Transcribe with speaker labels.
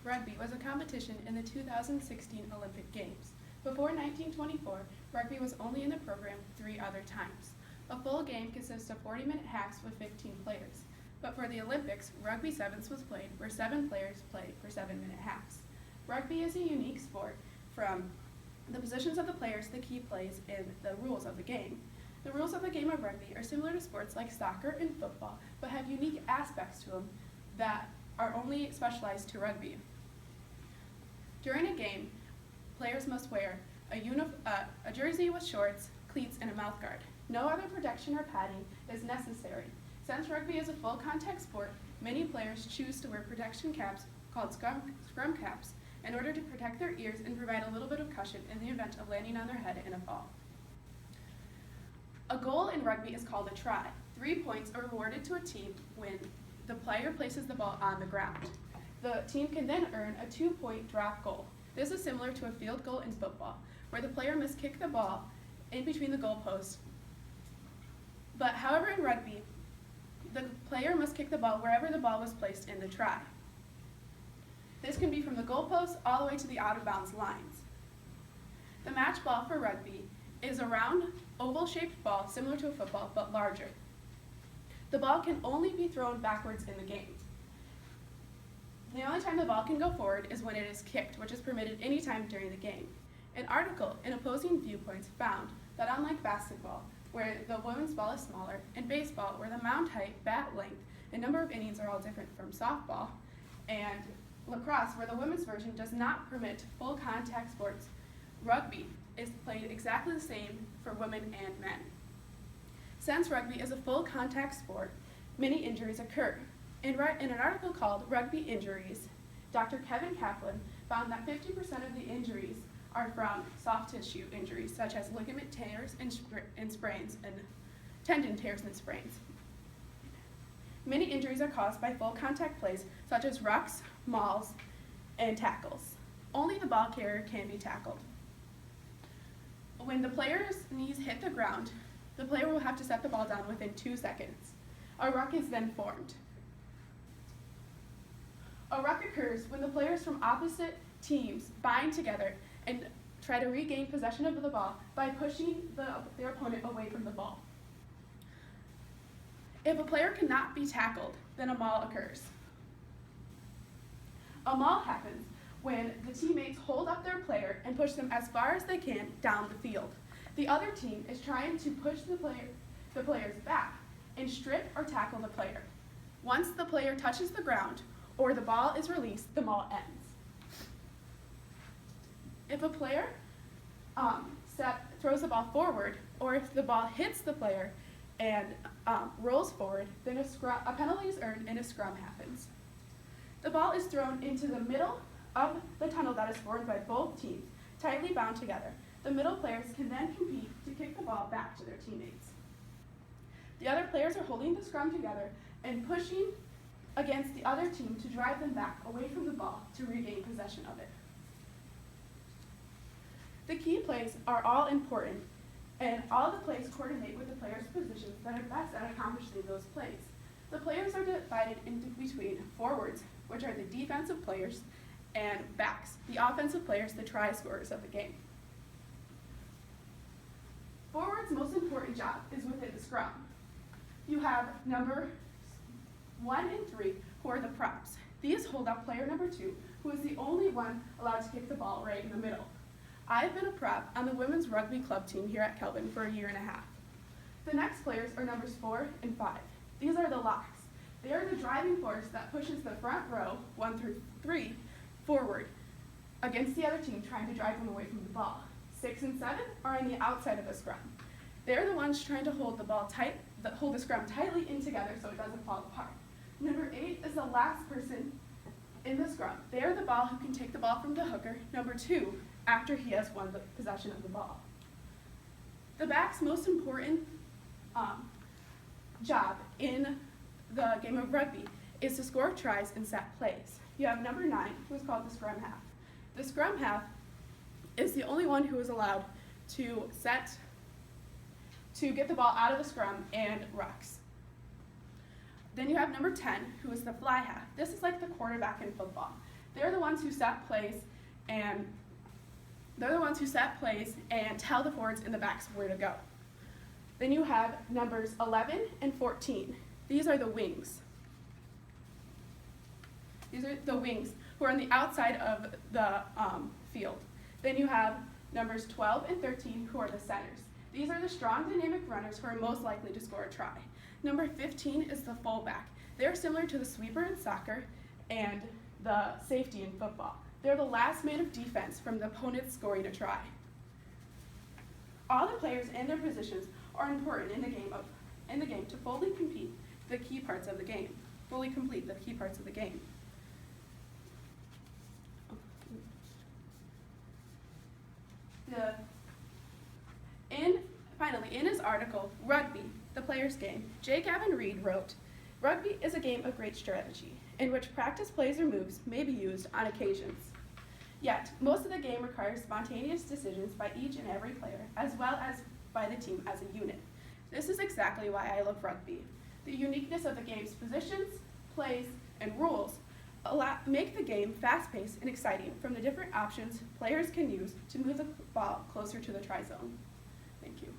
Speaker 1: Rugby was a competition in the 2016 Olympic Games. Before 1924, rugby was only in the program 3 other times. A full game consists of 40-minute halves with 15 players. But for the Olympics, rugby sevens was played where 7 players played for 7-minute halves. Rugby is a unique sport from the positions of the players, the key plays, and the rules of the game. The rules of the game of rugby are similar to sports like soccer and football, but have unique aspects to them that are only specialized to rugby. During a game, players must wear a jersey with shorts, cleats, and a mouthguard. No other protection or padding is necessary. Since rugby is a full contact sport, many players choose to wear protection caps called scrum caps in order to protect their ears and provide a little bit of cushion in the event of landing on their head in a fall. A goal in rugby is called a try. 3 points are awarded to a team when the player places the ball on the ground. The team can then earn a 2-point drop goal. This is similar to a field goal in football, where the player must kick the ball in between the goalposts. But however, in rugby, the player must kick the ball wherever the ball was placed in the try. This can be from the goalpost all the way to the out-of-bounds lines. The match ball for rugby is a round, oval-shaped ball similar to a football, but larger. The ball can only be thrown backwards in the game. The only time the ball can go forward is when it is kicked, which is permitted any time during the game. An article in Opposing Viewpoints found that unlike basketball, where the women's ball is smaller, and baseball, where the mound height, bat length, and number of innings are all different from softball, and lacrosse, where the women's version does not permit full contact sports, rugby is played exactly the same for women and men. Since rugby is a full contact sport, many injuries occur. In an article called Rugby Injuries, Dr. Kevin Kaplan found that 50% of the injuries are from soft tissue injuries, such as ligament tears and sprains, and tendon tears and sprains. Many injuries are caused by full contact plays, such as rucks, mauls, and tackles. Only the ball carrier can be tackled. When the player's knees hit the ground, the player will have to set the ball down within 2 seconds. A ruck is then formed. A ruck occurs when the players from opposite teams bind together and try to regain possession of the ball by pushing their opponent away from the ball. If a player cannot be tackled, then a maul occurs. A maul happens when the teammates hold up their player and push them as far as they can down the field. The other team is trying to push the players back and strip or tackle the player. Once the player touches the ground or the ball is released, the maul ends. If a player throws the ball forward, or if the ball hits the player and rolls forward, then a penalty is earned and a scrum happens. The ball is thrown into the middle of the tunnel that is formed by both teams, tightly bound together. The middle players can then compete to kick the ball back to their teammates. The other players are holding the scrum together and pushing against the other team to drive them back away from the ball to regain possession of it. The key plays are all important, and all the plays coordinate with the players' positions that are best at accomplishing those plays. The players are divided into between forwards, which are the defensive players, and backs, the offensive players, the try scorers of the game. Forward's most important job is within the scrum. You have number 1 and 3, who are the props. These hold up player number 2, who is the only one allowed to kick the ball right in the middle. I've been a prop on the women's rugby club team here at Kelvin for a year and a half. The next players are numbers 4 and 5. These are the locks. They are the driving force that pushes the front row, 1 through 3, forward against the other team, trying to drive them away from the ball. 6 and 7 are on the outside of the scrum. They're the ones trying to hold the ball tight, hold the scrum tightly in together so it doesn't fall apart. Number 8 is the last person in the scrum. They are the ball who can take the ball from the hooker, number 2, after he has won the possession of the ball. The back's most important job in the game of rugby is to score tries and set plays. You have number 9, who is called the scrum half. The scrum half is the only one who is allowed to get the ball out of the scrum and rucks. Then you have number 10, who is the fly half. This is like the quarterback in football. They're the ones who set plays and tell the forwards and the backs where to go. Then you have numbers 11 and 14. These are the wings. These are the wings who are on the outside of the field. Then you have numbers 12 and 13 who are the centers. These are the strong dynamic runners who are most likely to score a try. Number 15 is the fullback. They're similar to the sweeper in soccer and the safety in football. They're the last man of defense from the opponent scoring a try. All the players and their positions are important in the game to fully complete the key parts of the game. Finally, in his article, Rugby, the Player's Game, J. Gavin Reed wrote, "Rugby is a game of great strategy, in which practice plays or moves may be used on occasions. Yet, most of the game requires spontaneous decisions by each and every player, as well as by the team as a unit. This is exactly why I love rugby. The uniqueness of the game's positions, plays, and rules make the game fast-paced and exciting from the different options players can use to move the ball closer to the try zone." Thank you.